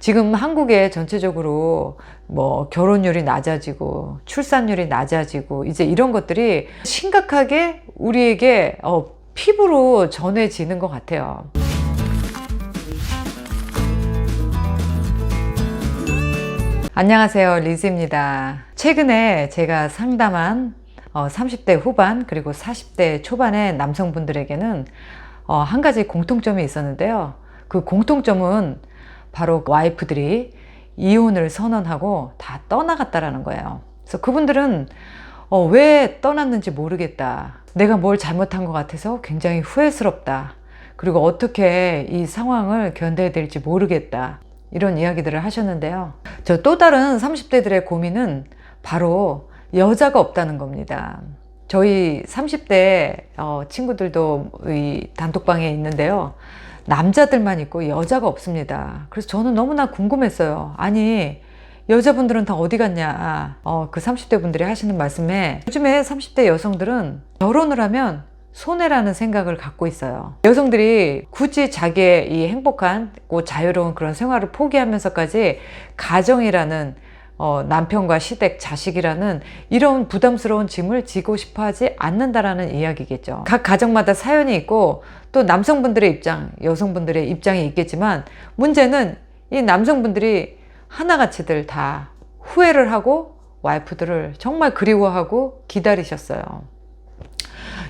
지금 한국에 전체적으로 뭐 결혼율이 낮아지고 출산율이 낮아지고 이제 이런 것들이 심각하게 우리에게 피부로 전해지는 것 같아요. 안녕하세요, 리즈입니다. 최근에 제가 상담한 30대 후반 그리고 40대 초반의 남성분들에게는 한 가지 공통점이 있었는데요. 그 공통점은 바로 와이프들이 이혼을 선언하고 다 떠나갔다라는 거예요. 그래서 그분들은 왜 떠났는지 모르겠다. 내가 뭘 잘못한 것 같아서 굉장히 후회스럽다. 그리고 어떻게 이 상황을 견뎌야 될지 모르겠다. 이런 이야기들을 하셨는데요. 저 또 다른 30대들의 고민은 바로 여자가 없다는 겁니다. 저희 30대 친구들도 이 단톡방에 있는데요. 남자들만 있고 여자가 없습니다. 그래서 저는 너무나 궁금했어요. 아니, 여자분들은 다 어디 갔냐. 그 30대 분들이 하시는 말씀에 요즘에 30대 여성들은 결혼을 하면 손해라는 생각을 갖고 있어요. 여성들이 굳이 자기의 이 행복한 자유로운 그런 생활을 포기하면서까지 가정이라는 남편과 시댁, 자식이라는 이런 부담스러운 짐을 지고 싶어 하지 않는다라는 이야기겠죠. 각 가정마다 사연이 있고 또 남성분들의 입장, 여성분들의 입장이 있겠지만 문제는 이 남성분들이 하나같이들 다 후회를 하고 와이프들을 정말 그리워하고 기다리셨어요.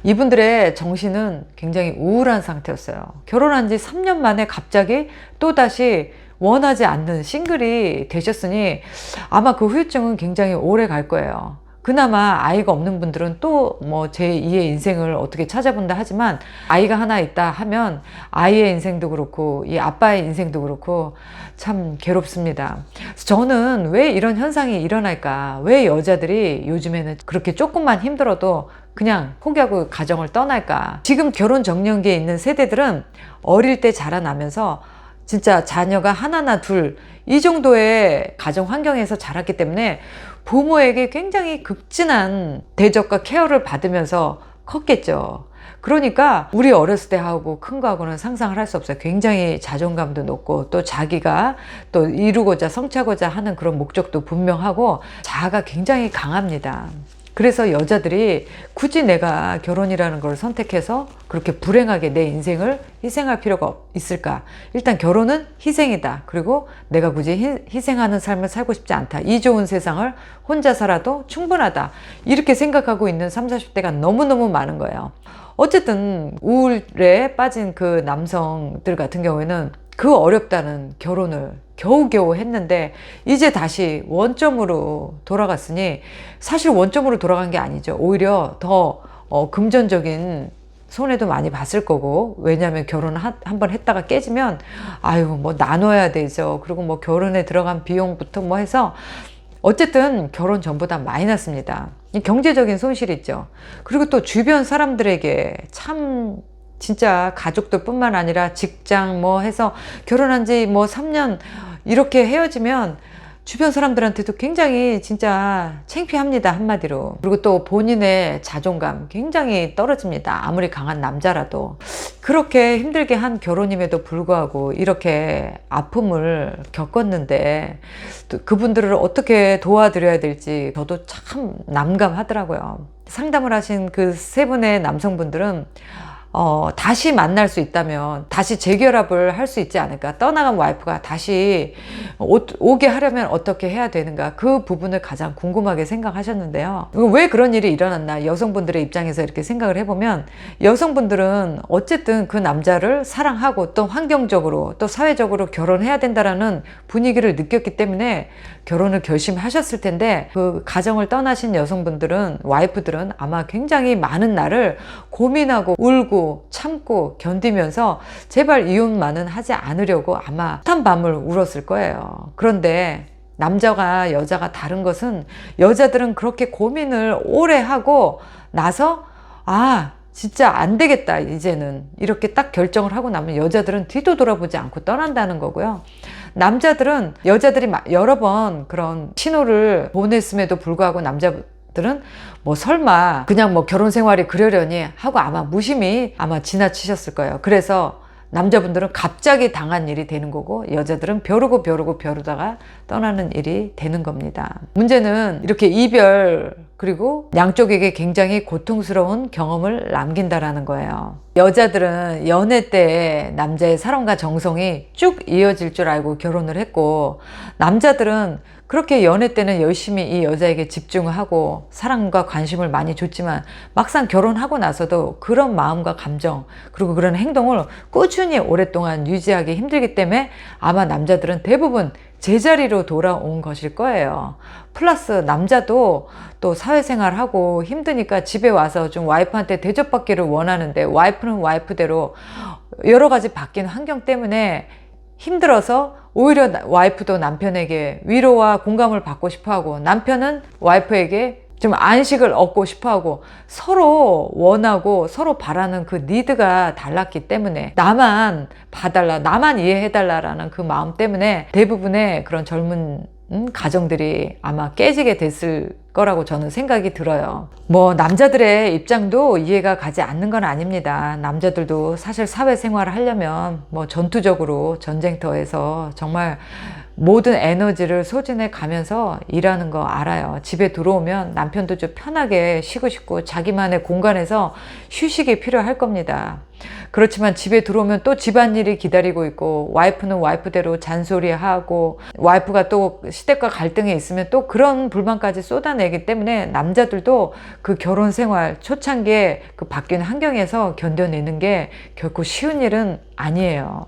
이분들의 정신은 굉장히 우울한 상태였어요. 결혼한 지 3년 만에 갑자기 또다시 원하지 않는 싱글이 되셨으니 아마 그 후유증은 굉장히 오래 갈 거예요. 그나마 아이가 없는 분들은 또 뭐 제2의 인생을 어떻게 찾아본다 하지만 아이가 하나 있다 하면 아이의 인생도 그렇고 이 아빠의 인생도 그렇고 참 괴롭습니다. 그래서 저는 왜 이런 현상이 일어날까? 왜 여자들이 요즘에는 그렇게 조금만 힘들어도 그냥 포기하고 가정을 떠날까? 지금 결혼 정년기에 있는 세대들은 어릴 때 자라나면서 진짜 자녀가 하나나 둘 이 정도의 가정 환경에서 자랐기 때문에 부모에게 굉장히 극진한 대접과 케어를 받으면서 컸겠죠. 그러니까 우리 어렸을 때 하고 큰 거하고는 상상을 할 수 없어요. 굉장히 자존감도 높고 또 자기가 또 이루고자 성취하고자 하는 그런 목적도 분명하고 자아가 굉장히 강합니다. 그래서 여자들이 굳이 내가 결혼이라는 걸 선택해서 그렇게 불행하게 내 인생을 희생할 필요가 있을까? 일단 결혼은 희생이다. 그리고 내가 굳이 희생하는 삶을 살고 싶지 않다. 이 좋은 세상을 혼자 살아도 충분하다. 이렇게 생각하고 있는 30, 40대가 너무너무 많은 거예요. 어쨌든 우울에 빠진 그 남성들 같은 경우에는 그 어렵다는 결혼을 겨우겨우 했는데 이제 다시 원점으로 돌아갔으니 사실 원점으로 돌아간 게 아니죠. 오히려 더 금전적인 손해도 많이 봤을 거고, 왜냐하면 결혼 한번 했다가 깨지면 아유 뭐 나눠야 되죠. 그리고 뭐 결혼에 들어간 비용부터 뭐 해서 어쨌든 결혼 전보다 많이 났습니다. 경제적인 손실이 있죠. 그리고 또 주변 사람들에게 참 진짜 가족들 뿐만 아니라 직장 뭐 해서 결혼한 지 뭐 3년 이렇게 헤어지면 주변 사람들한테도 굉장히 진짜 창피합니다, 한마디로. 그리고 또 본인의 자존감 굉장히 떨어집니다. 아무리 강한 남자라도. 그렇게 힘들게 한 결혼임에도 불구하고 이렇게 아픔을 겪었는데 또 그분들을 어떻게 도와드려야 될지 저도 참 난감하더라고요. 상담을 하신 그 세 분의 남성분들은 다시 만날 수 있다면 다시 재결합을 할 수 있지 않을까? 떠나간 와이프가 다시 오게 하려면 어떻게 해야 되는가? 그 부분을 가장 궁금하게 생각하셨는데요. 왜 그런 일이 일어났나? 여성분들의 입장에서 이렇게 생각을 해보면 여성분들은 어쨌든 그 남자를 사랑하고 또 환경적으로 또 사회적으로 결혼해야 된다라는 분위기를 느꼈기 때문에 결혼을 결심하셨을 텐데 그 가정을 떠나신 여성분들은 와이프들은 아마 굉장히 많은 날을 고민하고 울고 참고 견디면서 제발 이혼만은 하지 않으려고 아마 숱한 밤을 울었을 거예요. 그런데 남자가 여자가 다른 것은 여자들은 그렇게 고민을 오래 하고 나서 진짜 안 되겠다 이제는 이렇게 딱 결정을 하고 나면 여자들은 뒤도 돌아보지 않고 떠난다는 거고요. 남자들은 여자들이 여러 번 그런 신호를 보냈음에도 불구하고 남자들은 뭐 설마 그냥 뭐 결혼 생활이 그러려니 하고 아마 무심히 아마 지나치셨을 거예요. 그래서 남자분들은 갑자기 당한 일이 되는 거고 여자들은 벼르다가 떠나는 일이 되는 겁니다. 문제는 이렇게 이별 그리고 양쪽에게 굉장히 고통스러운 경험을 남긴다라는 거예요. 여자들은 연애 때 남자의 사랑과 정성이 쭉 이어질 줄 알고 결혼을 했고 남자들은 그렇게 연애 때는 열심히 이 여자에게 집중을 하고 사랑과 관심을 많이 줬지만 막상 결혼하고 나서도 그런 마음과 감정 그리고 그런 행동을 꾸준히 오랫동안 유지하기 힘들기 때문에 아마 남자들은 대부분 제자리로 돌아온 것일 거예요. 플러스 남자도 또 사회생활하고 힘드니까 집에 와서 좀 와이프한테 대접받기를 원하는데 와이프는 와이프대로 여러 가지 바뀐 환경 때문에 힘들어서 오히려 와이프도 남편에게 위로와 공감을 받고 싶어하고 남편은 와이프에게 좀 안식을 얻고 싶어하고 서로 원하고 서로 바라는 그 니드가 달랐기 때문에 나만 봐달라 나만 이해해달라라는 그 마음 때문에 대부분의 그런 젊은 가정들이 아마 깨지게 됐을 거라고 저는 생각이 들어요. 뭐 남자들의 입장도 이해가 가지 않는 건 아닙니다. 남자들도 사실 사회생활을 하려면 뭐 전투적으로 전쟁터에서 정말 모든 에너지를 소진해 가면서 일하는 거 알아요. 집에 들어오면 남편도 좀 편하게 쉬고 싶고 자기만의 공간에서 휴식이 필요할 겁니다. 그렇지만 집에 들어오면 또 집안일이 기다리고 있고 와이프는 와이프대로 잔소리하고 와이프가 또 시댁과 갈등이 있으면 또 그런 불만까지 쏟아내기 때문에 남자들도 그 결혼 생활 초창기에 그 바뀐 환경에서 견뎌내는 게 결코 쉬운 일은 아니에요.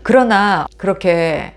그러나 그렇게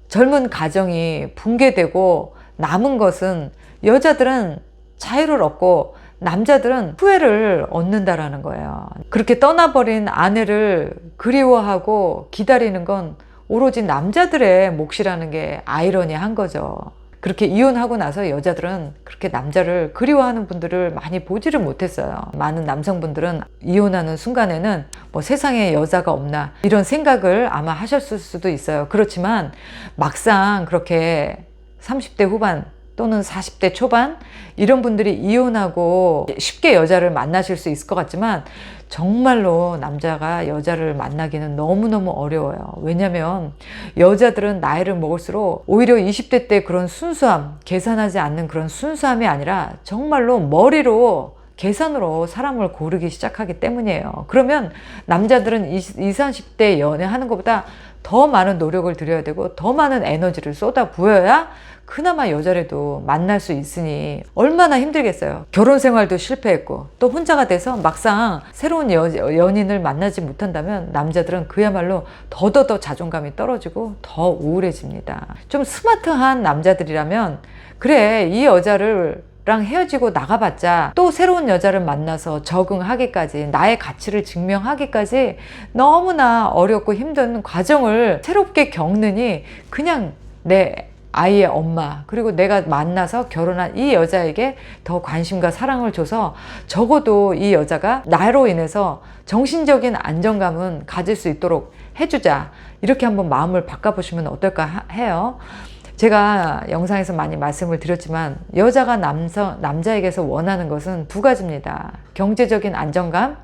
젊은 가정이 붕괴되고 남은 것은 여자들은 자유를 얻고 남자들은 후회를 얻는다라는 거예요. 그렇게 떠나버린 아내를 그리워하고 기다리는 건 오로지 남자들의 몫이라는 게 아이러니한 거죠. 그렇게 이혼하고 나서 여자들은 그렇게 남자를 그리워하는 분들을 많이 보지를 못했어요. 많은 남성분들은 이혼하는 순간에는 뭐 세상에 여자가 없나 이런 생각을 아마 하셨을 수도 있어요. 그렇지만 막상 그렇게 30대 후반 또는 40대 초반 이런 분들이 이혼하고 쉽게 여자를 만나실 수 있을 것 같지만 정말로 남자가 여자를 만나기는 너무너무 어려워요. 왜냐면 여자들은 나이를 먹을수록 오히려 20대 때 그런 순수함, 계산하지 않는 그런 순수함이 아니라 정말로 머리로 계산으로 사람을 고르기 시작하기 때문이에요. 그러면 남자들은 20, 30대 연애하는 것보다 더 많은 노력을 들여야 되고 더 많은 에너지를 쏟아 부어야 그나마 여자라도 만날 수 있으니 얼마나 힘들겠어요. 결혼 생활도 실패했고 또 혼자가 돼서 막상 새로운 연인을 만나지 못한다면 남자들은 그야말로 더더더 자존감이 떨어지고 더 우울해집니다. 좀 스마트한 남자들이라면 그래 이 여자를 랑 헤어지고 나가봤자 또 새로운 여자를 만나서 적응하기까지 나의 가치를 증명하기까지 너무나 어렵고 힘든 과정을 새롭게 겪느니 그냥 내 아이의 엄마 그리고 내가 만나서 결혼한 이 여자에게 더 관심과 사랑을 줘서 적어도 이 여자가 나로 인해서 정신적인 안정감은 가질 수 있도록 해주자 이렇게 한번 마음을 바꿔보시면 어떨까 해요. 제가 영상에서 많이 말씀을 드렸지만 여자가 남자에게서 원하는 것은 두 가지입니다. 경제적인 안정감,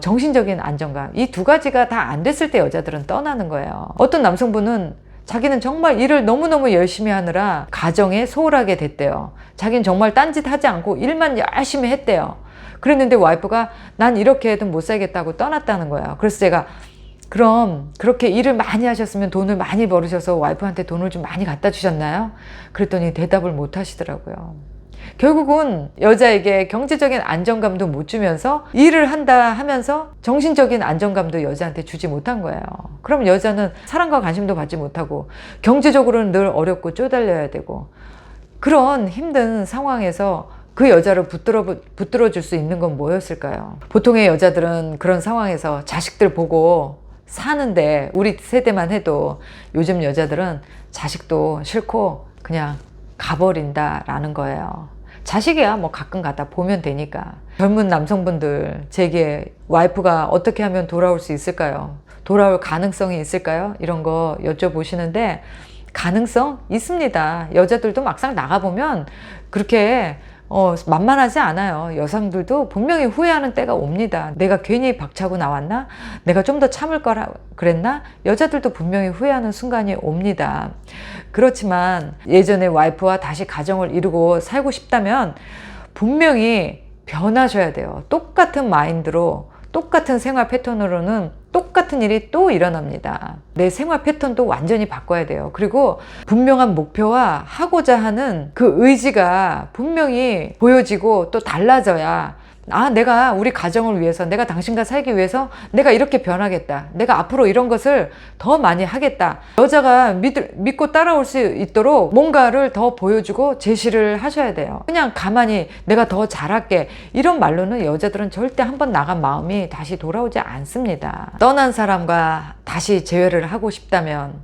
정신적인 안정감. 이 두 가지가 다 안 됐을 때 여자들은 떠나는 거예요. 어떤 남성분은 자기는 정말 일을 너무너무 열심히 하느라 가정에 소홀하게 됐대요. 자기는 정말 딴짓 하지 않고 일만 열심히 했대요. 그랬는데 와이프가 난 이렇게 해도 못 살겠다고 떠났다는 거예요. 그래서 제가 그럼 그렇게 일을 많이 하셨으면 돈을 많이 벌으셔서 와이프한테 돈을 좀 많이 갖다 주셨나요? 그랬더니 대답을 못 하시더라고요. 결국은 여자에게 경제적인 안정감도 못 주면서 일을 한다 하면서 정신적인 안정감도 여자한테 주지 못한 거예요. 그럼 여자는 사랑과 관심도 받지 못하고 경제적으로는 늘 어렵고 쪼달려야 되고 그런 힘든 상황에서 그 여자를 붙들어 줄 수 있는 건 뭐였을까요? 보통의 여자들은 그런 상황에서 자식들 보고 사는데 우리 세대만 해도 요즘 여자들은 자식도 싫고 그냥 가버린다라는 거예요. 자식이야 뭐 가끔 가다 보면 되니까. 젊은 남성분들 제게 와이프가 어떻게 하면 돌아올 수 있을까요? 돌아올 가능성이 있을까요? 이런 거 여쭤보시는데 가능성 있습니다. 여자들도 막상 나가보면 그렇게 만만하지 않아요. 여성들도 분명히 후회하는 때가 옵니다. 내가 괜히 박차고 나왔나? 내가 좀 더 참을 거라 그랬나? 여자들도 분명히 후회하는 순간이 옵니다. 그렇지만 예전에 와이프와 다시 가정을 이루고 살고 싶다면 분명히 변하셔야 돼요. 똑같은 마인드로, 똑같은 생활 패턴으로는 똑같은 일이 또 일어납니다. 내 생활 패턴도 완전히 바꿔야 돼요. 그리고 분명한 목표와 하고자 하는 그 의지가 분명히 보여지고 또 달라져야, 내가 우리 가정을 위해서, 내가 당신과 살기 위해서 내가 이렇게 변하겠다. 내가 앞으로 이런 것을 더 많이 하겠다. 여자가 믿고 따라올 수 있도록 뭔가를 더 보여주고 제시를 하셔야 돼요. 그냥 가만히 내가 더 잘할게, 이런 말로는 여자들은 절대 한번 나간 마음이 다시 돌아오지 않습니다. 떠난 사람과 다시 재회를 하고 싶다면,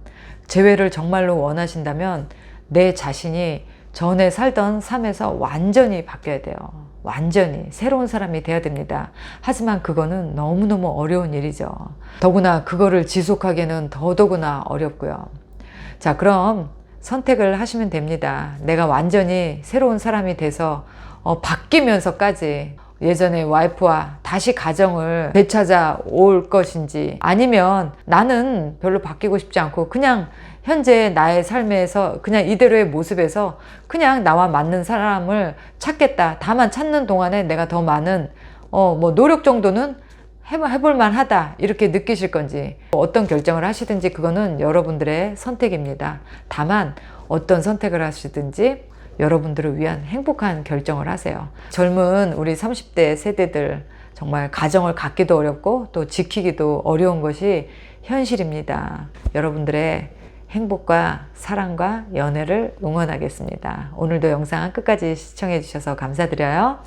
재회를 정말로 원하신다면 내 자신이 전에 살던 삶에서 완전히 바뀌어야 돼요. 완전히 새로운 사람이 돼야 됩니다. 하지만 그거는 너무너무 어려운 일이죠. 더구나 그거를 지속하기에는 더더구나 어렵고요. 자, 그럼 선택을 하시면 됩니다. 내가 완전히 새로운 사람이 돼서 바뀌면서까지 예전에 와이프와 다시 가정을 되찾아 올 것인지, 아니면 나는 별로 바뀌고 싶지 않고 그냥 현재 나의 삶에서 그냥 이대로의 모습에서 그냥 나와 맞는 사람을 찾겠다. 다만 찾는 동안에 내가 더 많은 노력 정도는 해볼 만하다, 이렇게 느끼실 건지, 어떤 결정을 하시든지 그거는 여러분들의 선택입니다. 다만 어떤 선택을 하시든지 여러분들을 위한 행복한 결정을 하세요. 젊은 우리 30대 세대들, 정말 가정을 갖기도 어렵고 또 지키기도 어려운 것이 현실입니다. 여러분들의 행복과 사랑과 연애를 응원하겠습니다. 오늘도 영상 끝까지 시청해 주셔서 감사드려요.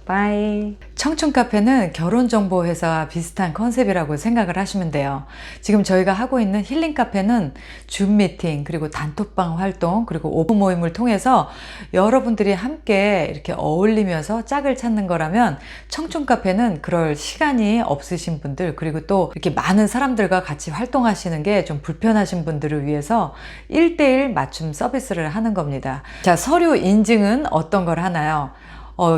바이. 청춘카페는 결혼정보회사와 비슷한 컨셉이라고 생각을 하시면 돼요. 지금 저희가 하고 있는 힐링카페는 줌 미팅, 그리고 단톡방 활동, 그리고 오픈 모임을 통해서 여러분들이 함께 이렇게 어울리면서 짝을 찾는 거라면, 청춘카페는 그럴 시간이 없으신 분들, 그리고 또 이렇게 많은 사람들과 같이 활동하시는 게 좀 불편하신 분들을 위해서 1:1 맞춤 서비스를 하는 겁니다. 자, 서류 인증은 어떤 걸 하나요?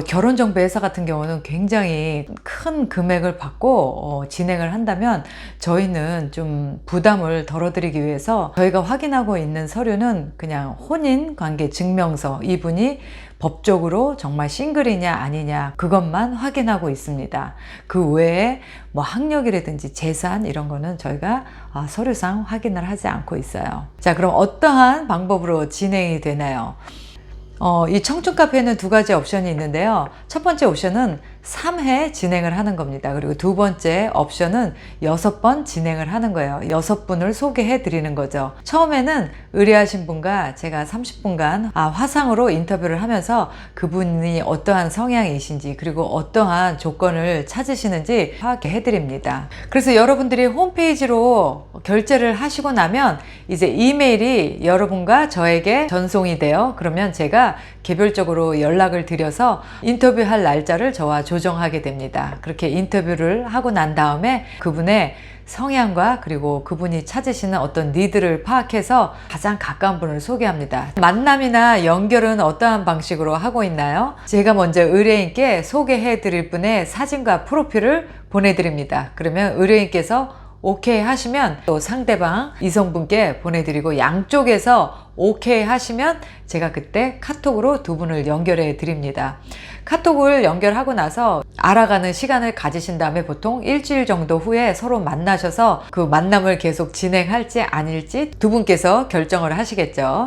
결혼정보회사 같은 경우는 굉장히 큰 금액을 받고 진행을 한다면, 저희는 좀 부담을 덜어드리기 위해서 저희가 확인하고 있는 서류는 그냥 혼인관계 증명서, 이분이 법적으로 정말 싱글이냐 아니냐 그것만 확인하고 있습니다. 그 외에 학력이라든지 재산 이런 거는 저희가 서류상 확인을 하지 않고 있어요. 자, 그럼 어떠한 방법으로 진행이 되나요? 이 청춘카페에는 2가지 옵션이 있는데요. 첫 번째 옵션은 3회 진행을 하는 겁니다. 그리고 두 번째 옵션은 6번 진행을 하는 거예요. 6분을 소개해 드리는 거죠. 처음에는 의뢰하신 분과 제가 30분간 화상으로 인터뷰를 하면서 그분이 어떠한 성향이신지, 그리고 어떠한 조건을 찾으시는지 파악해 드립니다. 그래서 여러분들이 홈페이지로 결제를 하시고 나면 이제 이메일이 여러분과 저에게 전송이 돼요. 그러면 제가 개별적으로 연락을 드려서 인터뷰할 날짜를 저와 조정하게 됩니다. 그렇게 인터뷰를 하고 난 다음에 그분의 성향과 그리고 그분이 찾으시는 어떤 니드를 파악해서 가장 가까운 분을 소개합니다. 만남이나 연결은 어떠한 방식으로 하고 있나요? 제가 먼저 의뢰인께 소개해 드릴 분의 사진과 프로필을 보내드립니다. 그러면 의뢰인께서 오케이 하시면 또 상대방 이성분께 보내드리고, 양쪽에서 오케이 하시면 제가 그때 카톡으로 2분을 연결해 드립니다. 카톡을 연결하고 나서 알아가는 시간을 가지신 다음에 보통 일주일 정도 후에 서로 만나셔서 그 만남을 계속 진행할지 아닐지 2분께서 결정을 하시겠죠.